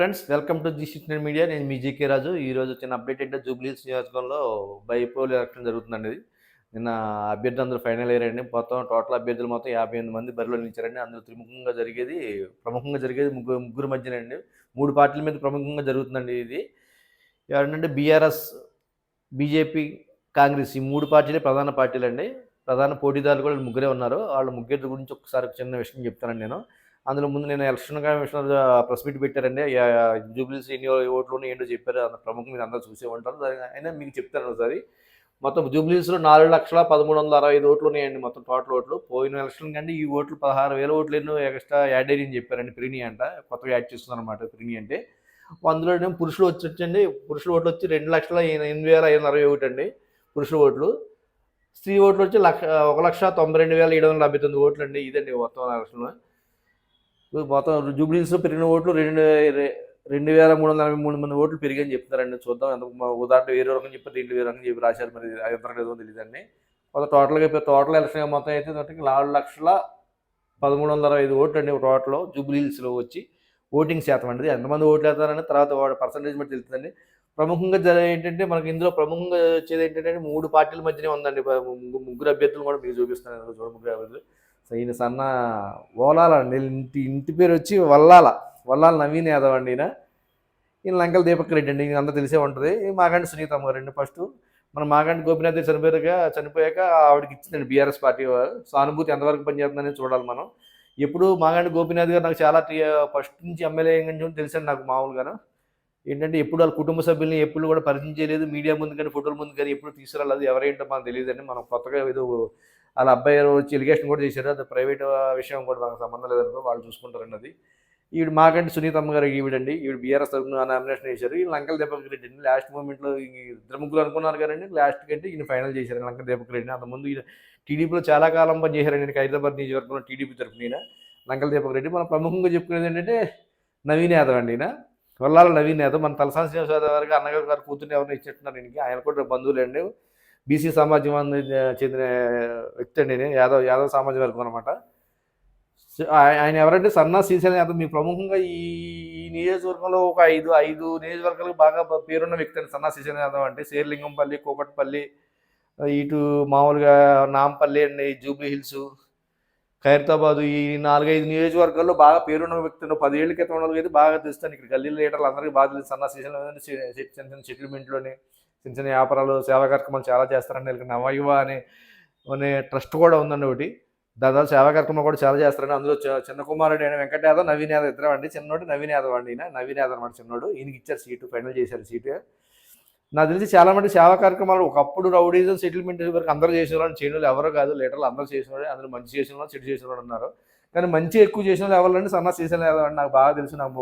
Friends welcome to G Signal Media. నేను మీ GK రాజు. ఈరోజు చిన్న అప్డేట్ ఏంటంటే జూబ్లీహిల్స్ నియోజకవర్గంలో బైపోల్ ఎలక్షన్ జరుగుతుందండి ఇది. నిన్న అభ్యర్థులు అందరూ ఫైనల్ అయ్యారండి. మొత్తం టోటల్ అభ్యర్థులు మొత్తం 58 మంది బరిలో నిలిచారండి. అందులో ప్రముఖంగా జరిగేది ముగ్గురు మధ్యనండి. 3 పార్టీల మీద ప్రముఖంగా జరుగుతుందండి ఇది. ఎవరంటే బీఆర్ఎస్, బీజేపీ, కాంగ్రెస్ ఈ 3 పార్టీలే ప్రధాన పార్టీలండి. ప్రధాన పోటీదారులు కూడా ముగ్గురే ఉన్నారు. వాళ్ళ ముగ్గురి గురించి ఒకసారి చిన్న విషయం చెప్తానండి నేను. అందులో ముందు నేను ఎలక్షన్ కమిషనర్ ప్రెస్ మీట్ పెట్టారండి. జూబ్లీహిల్స్ ఎన్ని ఓట్లు ఉన్నాయి ఏంటో చెప్పారు. అంత ప్రముఖం మీరు అందరూ చూసే ఉంటారు. అయినా మీకు చెప్తాను ఒకసారి. మొత్తం జూబ్లీహిల్స్లో 4,13,65 ఓట్లు ఉన్నాయండి. మొత్తం టోటల్ ఓట్లు. పోయిన ఎలక్షన్ కంటే ఈ ఓట్లు 16,000 ఓట్లు ఎన్నో ఎక్స్ట్రా యాడ్ అయ్యని చెప్పారండి. ప్రీని అంట కొత్తగా యాడ్ చేస్తున్నారు అనమాట. ప్రీని అంటే అందులో పురుషులు వచ్చండి. పురుషుల ఓట్లు వచ్చి 2,08,561 అండి పురుషుల ఓట్లు. స్త్రీ ఓట్లు వచ్చి 1,92,789 ఓట్లు అండి. ఇదండి మొత్తం ఎలక్షన్లో. మొత్తం జూబ్లీహిల్స్లో పెరిగిన ఓట్లు 2,343 మంది ఓట్లు పెరిగాయని చెప్తున్నారండి. చూద్దాం ఎంత ఉదాహరణ వేరే రకం చెప్పి 2,000 రకం చెప్పి రాశారు. మరి ఎంత లేదో తెలియదండి. టోటల్ ఎలక్షన్ మొత్తం అయితే 4,13,65 ఓట్లు అండి టోటల్ జూబ్లీహిల్స్లో వచ్చి ఓటింగ్ శాతం అండి. ఎంతమంది ఓట్లు వేస్తారని తర్వాత వాడు పర్సంటేజ్ బట్టి తెలుస్తుందండి. ప్రముఖంగా ఏంటంటే మనకి ఇందులో ప్రముఖంగా వచ్చేది ఏంటంటే 3 పార్టీల మధ్యనే ఉందండి. ముగ్గురు అభ్యర్థులు కూడా మీకు చూపిస్తాను. ముగ్గురు అభ్యర్థులు ఈయన సన్న ఓలాల ఇంటి పేరు వచ్చి వల్లాల నవీన్ యాదవ్ అండి. ఈయన లంకల దీపక్ రెడ్డి అండి. అందరూ తెలిసే ఉంటుంది. మాగంటి సునీతమ్మ గారండి. ఫస్ట్ మన మాగంటి గోపినాథ్ చనిపోయాక ఆవిడకి ఇచ్చిందండి బీఆర్ఎస్ పార్టీ. సానుభూతి ఎంతవరకు పనిచేస్తుందని చూడాలి మనం. ఎప్పుడు మాగంటి గోపినాథ్ గారు నాకు చాలా ఫస్ట్ నుంచి ఎమ్మెల్యే తెలుసండి నాకు. మామూలుగాను ఏంటంటే ఎప్పుడు వాళ్ళ కుటుంబ సభ్యుల్ని ఎప్పుడు కూడా పరిచయం చేయలేదు. మీడియా ముందు కానీ ఫోటోల ముందు కానీ ఎప్పుడు తీసుకురాలేదు. ఎవరేంటో మనకు తెలియదండి. మనం కొత్తగా ఏదో వాళ్ళ అబ్బాయి వచ్చి ఎలిగేషన్ కూడా చేశారు. అది ప్రైవేట్ విషయం కూడా మనకు సంబంధం లేదనుకో, వాళ్ళు చూసుకుంటారండి అది. ఈవిడ మాకంటే సునీతమ్మ గారు ఈవిడండి. ఈవిడ బీఆర్ఎస్ తరఫున నామినేషన్ చేశారు. ఈ లంకల దీపక్ రెడ్డి అండి. లాస్ట్ మూమెంట్లో 2 అనుకున్నారు కదండి. లాస్ట్ కంటే ఈయన ఫైనల్ చేశారు లంకల దీపక్ రెడ్డిని. అంతకుముందు ఈయన టీడీపీలో చాలా కాలం పనిచేశారండి. హైదరాబాద్ నియోజకవర్గంలో టీడీపీ తరఫున ఈయన లంకల దీపక్ రెడ్డి. మనం ప్రముఖంగా చెప్పుకునేది ఏంటంటే నవీన్ యాదవ్ అండి. ఈయన వల్లాల నవీన్ యాదవ్ మన తలసాని శ్రీనివాసరావు గారికి అన్నగారు గారు కూతుర్ని ఎవరిని ఇచ్చేట్టున్నారు ఈయనకి. ఆయన కూడా బంధువులండి. బీసీ సమాజం చెందిన వ్యక్తి అండి. యాదవ్ సమాజ వర్గం అనమాట. ఆయన ఎవరంటే సన్నా శ్రీశైలం యాదవ్. మీకు ప్రముఖంగా ఈ నియోజకవర్గంలో ఒక ఐదు నియోజకవర్గాలకు బాగా పేరున్న వ్యక్తి అండి సన్నా శ్రీశైలం యాదవ్ అంటే. శేర్లింగంపల్లి, కూకట్పల్లి, ఇటు మామూలుగా నాంపల్లి అండి, జూబ్లీహిల్స్, ఖైరతాబాదు ఈ 4-5 నియోజకవర్గాల్లో బాగా పేరున్న వ్యక్తి. 10 ఏళ్ల క్రితం వాళ్ళకి బాగా తెలుస్తాను. ఇక్కడ గల్లీ లీడర్లు అందరికీ బాగా తెలుసు. సన్నా శ్రీశైలం చిన్న చిన్న సెటిల్మెంట్లోని చిన్న చిన్న వ్యాపారాలు, సేవా కార్యక్రమాలు చాలా చేస్తారండి. వీళ్ళకి నవయువ అనే ట్రస్ట్ కూడా ఉందండి ఒకటి. దాదాపు సేవా కార్యక్రమాలు కూడా చాలా చేస్తారండి. అందులో చిన్న కుమారుడు అయిన వెంకట యాదవ్, నవీన్ యాదవ్ ఇద్దరు అండి. చిన్నోడు నవీన్ యాదవ్ అండి. నవీన్ యాదవ్ అనమాట చిన్నోడు. ఈయనకి ఇచ్చారు సీటు, ఫైనల్ చేశారు సీటు. నాకు తెలిసి చాలా మంది సేవా కార్యక్రమాలు ఒకప్పుడు రౌడీజం సెటిల్మెంట్ వరకు అందరూ చేసిన వాళ్ళు, చేయని వాళ్ళు ఎవరో కాదు. లీడర్లు అందరూ చేసిన వాళ్ళు, అందులో మంచి చేసిన వాళ్ళు, చెడు చేసిన వాళ్ళు ఉన్నారు. కానీ మంచి ఎక్కువ చేసిన వాళ్ళు ఎవరంటే సన్నా శ్రీశైలం యాదవ్ అండి. నాకు బాగా తెలుసు. నాకు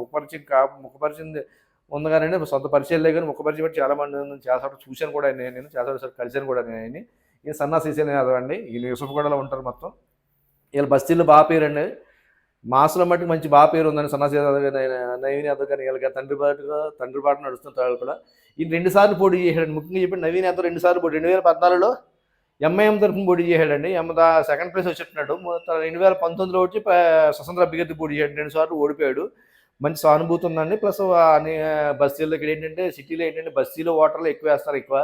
ముఖపరిచింది ఉంది కానీ సొంత పరిచయం లేదు. కానీ ముఖపరిచయం బట్టి చాలా మంది చాలా సార్లు చూశాను కూడా. నేను చాలా సార్లు కలిశాను కూడా ఆయన్ని. ఈయన సన్నా శ్రీశైలం యాదవ్ అండి. ఈయన యూసఫ్గూడలో ఉంటారు మొత్తం. వీళ్ళ బస్తీల్లో బాగా పేరండి. మాసులో మట్టుకు మంచి బాగా పేరు ఉందని సన్నా శ్రీశైలం నవీన్ యాదవ్ కానీ వీళ్ళకి తండ్రి పాటు నడుస్తుంటారు కూడా. ఈయన 2 సార్లు పోటీ చేశాడండి. ముఖ్యంగా చెప్పి నవీన్ యాదవ్ 2 సార్లు పోటీ. 2014లో ఎంఐఎం తరఫున పోటీ చేశాడండి. Second place వచ్చేట్టున్నాడు. 2019లో వచ్చి స్వతంత్ర అభ్యర్థి పోటీ చేశాడు. 2 సార్లు ఓడిపోయాడు. మంచి సానుభూతి ఉందండి. ప్లస్ బస్తీల్లో ఇక్కడ ఏంటంటే సిటీలో ఏంటంటే బస్తీలో ఓటర్లు ఎక్కువ వేస్తారు. ఎక్కువ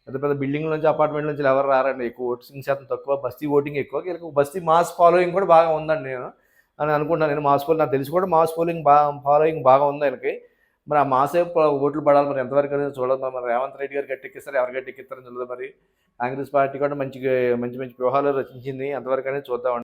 పెద్ద పెద్ద బిల్డింగ్ల నుంచి అపార్ట్మెంట్ల నుంచి ఎవరు రారండి. ఎక్కువ ఓటింగ్ శాతం తక్కువ. బస్తీ ఓటింగ్ ఎక్కువ. వీళ్ళకి బస్తీ మాస్ ఫాలోయింగ్ కూడా బాగా ఉందండి. నేను అనుకుంటున్నాను. నేను మాస్ పోలింగ్ నాకు తెలిసి కూడా మాస్ ఫాలోయింగ్ బాగా ఉంది ఆయనకి. మరి ఆ మాసే ఓట్లు పడాలి. మరి ఎంతవరకు అనేది చూడాలి. మరి రేవంత్ రెడ్డి గారు గట్టెక్కిస్తారు, ఎవరు గట్టెక్కిస్తారని తెలియదు. మరి కాంగ్రెస్ పార్టీ కూడా మంచి మంచి వ్యూహాలు రచించింది. ఎంతవరకు అనేది చూద్దామండి.